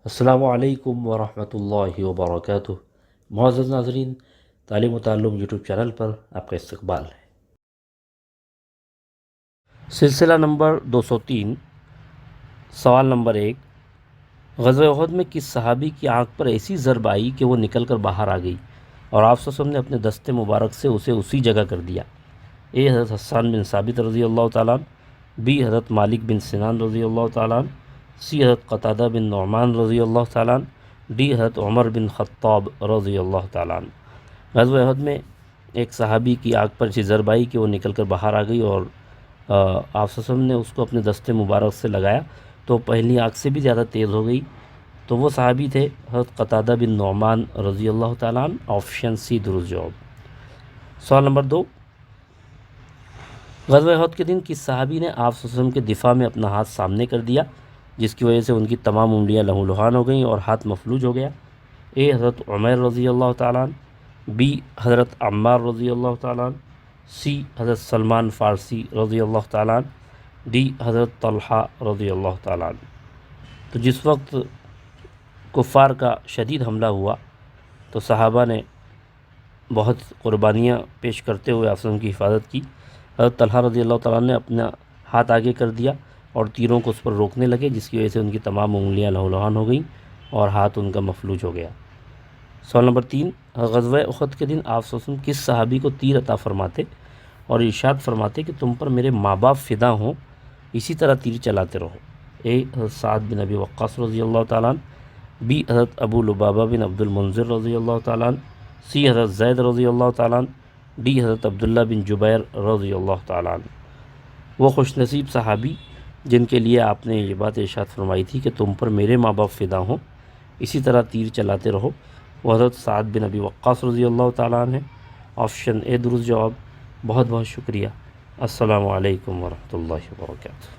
السلام علیکم ورحمۃ اللہ وبرکاتہ۔ معزز ناظرین، تعلیم و تعلم یوٹیوب چینل پر آپ کا استقبال ہے۔ سلسلہ نمبر 203، سوال نمبر 1، غزوہ احد میں کس صحابی کی آنکھ پر ایسی ضرب آئی کہ وہ نکل کر باہر آ گئی اور آپ صلی اللہ علیہ وسلم نے اپنے دست مبارک سے اسے اسی جگہ کر دیا؟ اے حضرت حسان بن ثابت رضی اللہ تعالیٰ عنہ، بی حضرت مالک بن سنان رضی اللہ تعالیٰ عنہ، سی حضرت قتادہ بن نعمان رضی اللہ تعالیٰ عنہ، ڈی حضرت عمر بن خطاب رضی اللہ تعالیٰ عنہ۔ غزوہ احد میں ایک صحابی کی آنکھ پر ایسی ضرب آئی کہ وہ نکل کر باہر آ گئی اور آپ صلی اللہ علیہ وسلم نے اس کو اپنے دست مبارک سے لگایا تو پہلی آنکھ سے بھی زیادہ تیز ہو گئی۔ تو وہ صحابی تھے حضرت قتادہ بن نعمان رضی اللہ تعالیٰ عنہ۔ آپشن سی درست جواب۔ سوال نمبر 2، غزوہ احد کے دن کس صحابی نے آپ صلی اللہ علیہ وسلم کے دفاع میں اپنا ہاتھ سامنے کر دیا جس کی وجہ سے ان کی تمام انگلیاں لہو لہان ہو گئیں اور ہاتھ مفلوج ہو گیا؟ اے حضرت عمیر رضی اللہ تعالیٰ عنہ، بی حضرت عمار رضی اللہ تعالیٰ عنہ، سی حضرت سلمان فارسی رضی اللہ تعالیٰ عنہ، ڈی حضرت طلحہ رضی اللہ تعالیٰ عنہ۔ تو جس وقت کفار کا شدید حملہ ہوا تو صحابہ نے بہت قربانیاں پیش کرتے ہوئے آپ کی حفاظت کی۔ حضرت طلحہ رضی اللہ تعالیٰ عنہ نے اپنا ہاتھ آگے کر دیا اور تیروں کو اس پر روکنے لگے جس کی وجہ سے ان کی تمام انگلیاں لہو لہان ہو گئیں اور ہاتھ ان کا مفلوج ہو گیا۔ سوال نمبر 3، غزوہ احد کے دن آپ صلی اللہ علیہ وسلم کس صحابی کو تیر عطا فرماتے اور ارشاد فرماتے کہ تم پر میرے ماں باپ فدا ہوں، اسی طرح تیر چلاتے رہو؟ اے حضرت سعد بن ابی وقاص رضی اللہ تعالیٰ عنہ، بی حضرت ابو لبابہ بن عبد المنذر رضی اللہ تعالیٰ عنہ، سی حضرت زید رضی اللہ تعالیٰ عنہ، ڈی حضرت عبداللہ بن جبیر رضی اللہ تعالیٰ عنہ۔ وہ خوش نصیب صحابی جن کے لیے آپ نے یہ بات ارشاد فرمائی تھی کہ تم پر میرے ماں باپ فدا ہوں، اسی طرح تیر چلاتے رہو، وہ حضرت سعد بن ابی وقاص رضی اللہ تعالیٰ عنہ۔ آپشن اے درست جواب۔ بہت بہت شکریہ۔ السلام علیکم ورحمۃ اللہ وبرکاتہ۔